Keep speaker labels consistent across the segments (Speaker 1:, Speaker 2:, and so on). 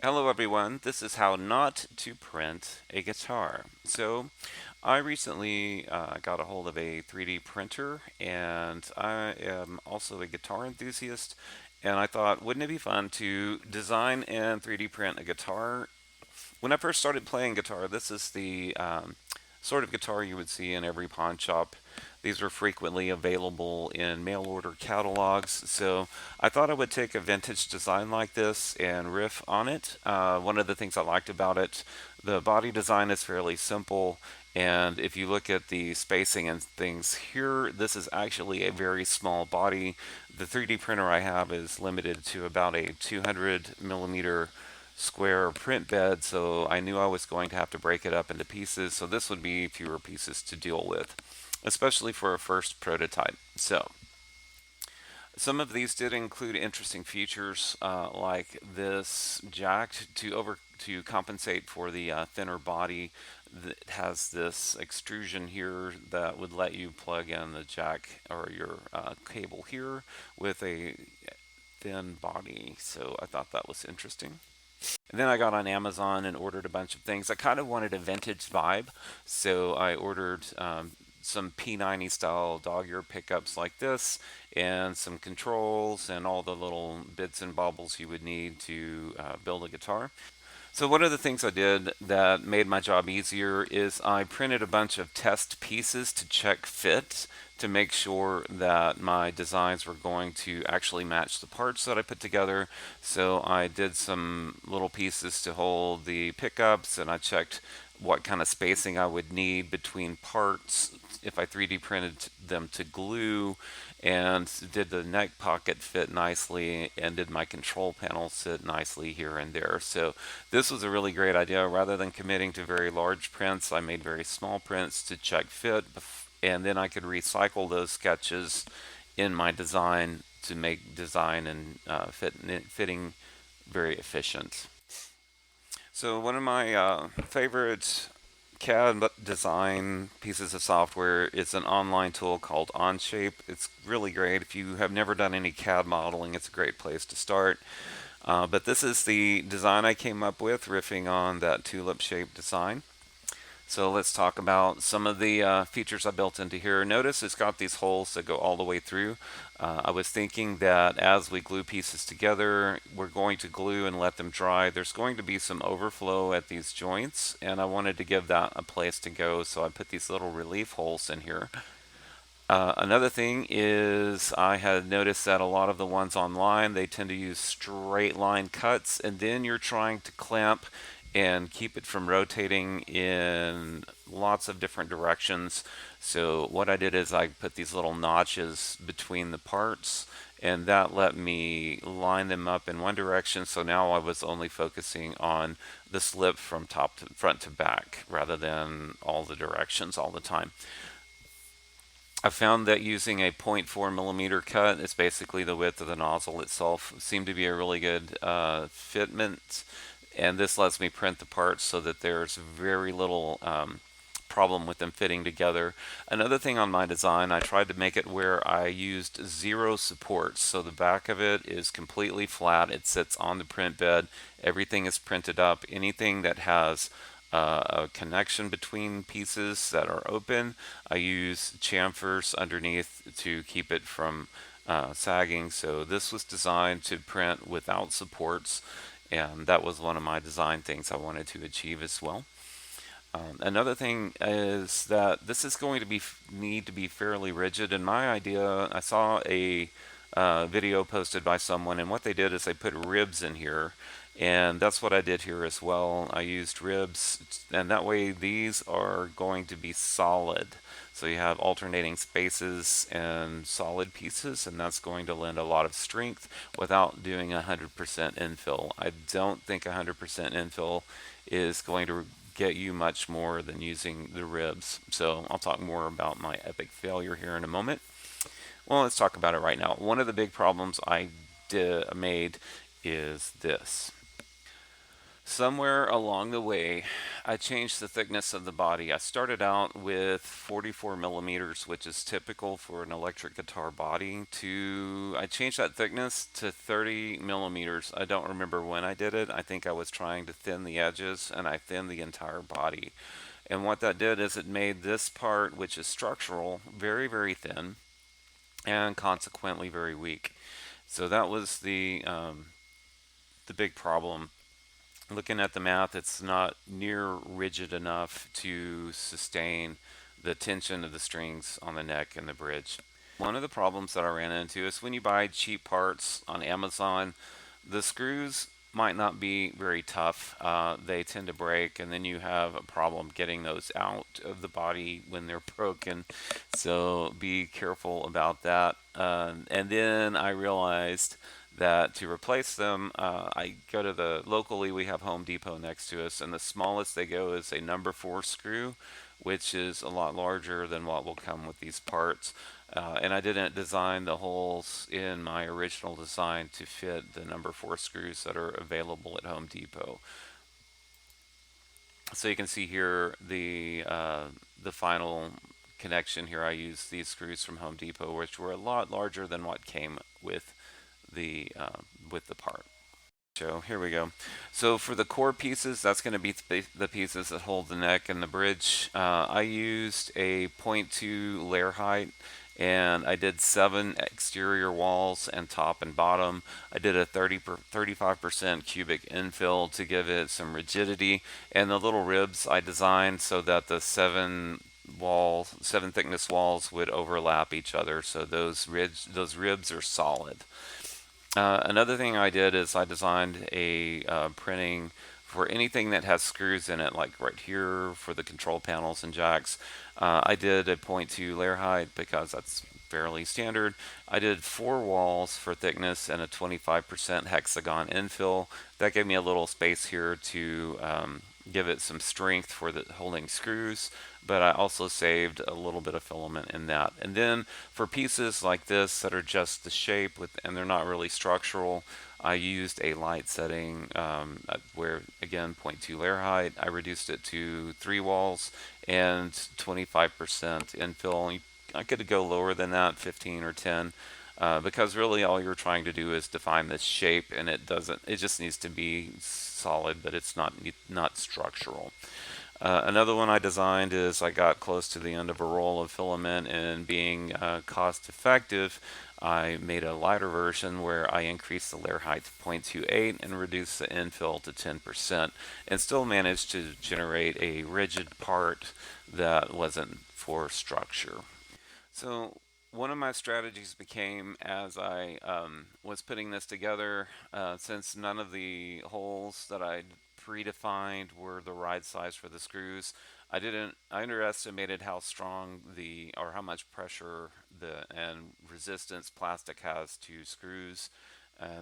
Speaker 1: Hello everyone, this is how not to print a guitar. I recently got a hold of a 3D printer and I am also a guitar enthusiast, and I thought, wouldn't it be fun to design and 3D print a guitar? When I first started playing guitar, this is the sort of guitar you would see in every pawn shop. These were frequently available in mail order catalogs, so I thought I would take a vintage design like this and riff on it. One of the things I liked about it, the body design is fairly simple, and if you look at the spacing and things here, this is actually a very small body. The 3D printer I have is limited to about a 200 millimeter square print bed, so I knew I was going to have to break it up into pieces, so this would be fewer pieces to deal with, especially for a first prototype. So some of these did include interesting features, like this jack to compensate for the thinner body. That has this extrusion here that would let you plug in the jack or your cable here with a thin body. So I thought that was interesting. And then I got on Amazon and ordered a bunch of things. I kind of wanted a vintage vibe, so I ordered some P90 style dog ear pickups like this, and some controls, and all the little bits and baubles you would need to build a guitar. So one of the things I did that made my job easier is I printed a bunch of test pieces to check fit to make sure that my designs were going to actually match the parts that I put together. So I did some little pieces to hold the pickups, and I checked what kind of spacing I would need between parts if I 3D printed them to glue, and did the neck pocket fit nicely, and did my control panel sit nicely here and there. So this was a really great idea. Rather than committing to very large prints, I made very small prints to check fit, and then I could recycle those sketches in my design to make design and fitting very efficient. So one of my favorite CAD design pieces of software is an online tool called Onshape. It's really great. If you have never done any CAD modeling, it's a great place to start. But this is the design I came up with, riffing on that tulip shaped design. So let's talk about some of the features I built into here. Notice it's got these holes that go all the way through. I was thinking that as we glue pieces together, we're going to glue and let them dry. There's going to be some overflow at these joints, and I wanted to give that a place to go, so I put these little relief holes in here. Another thing is I had noticed that a lot of the ones online, they tend to use straight line cuts, and then you're trying to clamp and keep it from rotating in lots of different directions. So what I did is I put these little notches between the parts, and that let me line them up in one direction. So now I was only focusing on the slip from top to front to back rather than all the directions all the time. I found that using a 0.4 millimeter cut, it's basically the width of the nozzle itself, seemed to be a really good fitment. And this lets me print the parts so that there's very little problem with them fitting together. Another thing on my design, I tried to make it where I used zero supports. So the back of it is completely flat. It sits on the print bed. Everything is printed up. Anything that has a connection between pieces that are open, I use chamfers underneath to keep it from sagging. So this was designed to print without supports, and that was one of my design things I wanted to achieve as well. Another thing is that this is going to be need to be fairly rigid. And my idea, I saw a video posted by someone, and what they did is they put ribs in here, and that's what I did here as well. I used ribs, and that way these are going to be solid. So you have alternating spaces and solid pieces, and that's going to lend a lot of strength without doing 100% infill. I don't think 100% infill is going to get you much more than using the ribs. So I'll talk more about my epic failure here in a moment. Well, let's talk about it right now. One of the big problems I made is this. Somewhere along the way, I changed the thickness of the body. I started out with 44 millimeters, which is typical for an electric guitar body, to I changed that thickness to 30 millimeters. I don't remember when I did it. I think I was trying to thin the edges, and I thinned the entire body. And what that did is it made this part, which is structural, very, very thin and consequently very weak. So that was the big problem. Looking at the math, it's not near rigid enough to sustain the tension of the strings on the neck and the bridge. One of the problems that I ran into is when you buy cheap parts on Amazon, the screws might not be very tough. They tend to break, and then you have a problem getting those out of the body when they're broken. So be careful about that. And then I realized that to replace them, I go to locally we have Home Depot next to us, and the smallest they go is a number 4 screw, which is a lot larger than what will come with these parts. And I didn't design the holes in my original design to fit the number 4 screws that are available at Home Depot. So you can see here the final connection here. I used these screws from Home Depot, which were a lot larger than what came with the part. So here we go. So for the core pieces, that's going to be the pieces that hold the neck and the bridge. I used a .2 layer height, and I did 7 exterior walls and top and bottom. I did a 35% cubic infill to give it some rigidity, and the little ribs I designed so that the 7 thickness walls would overlap each other, so those ribs are solid. Another thing I did is I designed a printing for anything that has screws in it, like right here for the control panels and jacks. I did a .2 layer height because that's fairly standard. I did 4 walls for thickness and a 25% hexagon infill. That gave me a little space here to give it some strength for the holding screws, but I also saved a little bit of filament in that. And then for pieces like this that are just the shape and they're not really structural, I used a light setting where, again, .2 layer height. I reduced it to 3 walls and 25% infill. I could go lower than that, 15 or 10. Because really all you're trying to do is define this shape, and it just needs to be solid, but it's not structural. Another one I designed is I got close to the end of a roll of filament, and being cost effective, I made a lighter version where I increased the layer height to .28 and reduced the infill to 10%, and still managed to generate a rigid part that wasn't for structure. So one of my strategies became, as I was putting this together, since none of the holes that I predefined were the right size for the screws, I underestimated how strong or how much pressure and resistance plastic has to screws.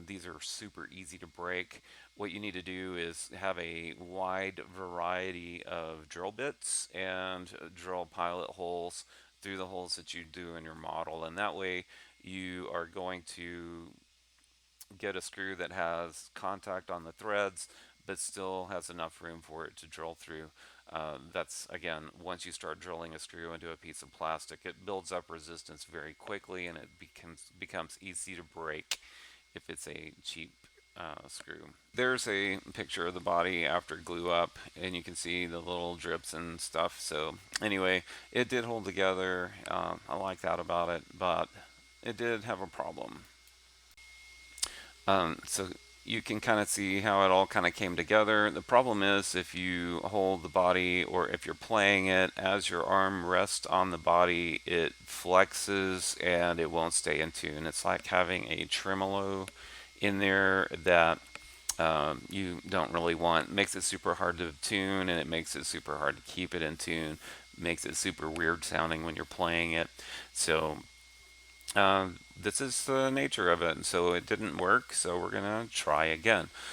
Speaker 1: These are super easy to break. What you need to do is have a wide variety of drill bits and drill pilot holes through the holes that you do in your model, and that way you are going to get a screw that has contact on the threads but still has enough room for it to drill through. That's, again, once you start drilling a screw into a piece of plastic, it builds up resistance very quickly, and it becomes easy to break if it's a cheap screw. There's a picture of the body after glue up, and you can see the little drips and stuff. So anyway, it did hold together. I like that about it, but it did have a problem. So you can kind of see how it all kind of came together. The problem is if you hold the body, or if you're playing it as your arm rests on the body, it flexes and it won't stay in tune. It's like having a tremolo in there that you don't really want. It makes it super hard to tune, and it makes it super hard to keep it in tune. It makes it super weird sounding when you're playing it. So this is the nature of it, and so it didn't work, so we're gonna try again.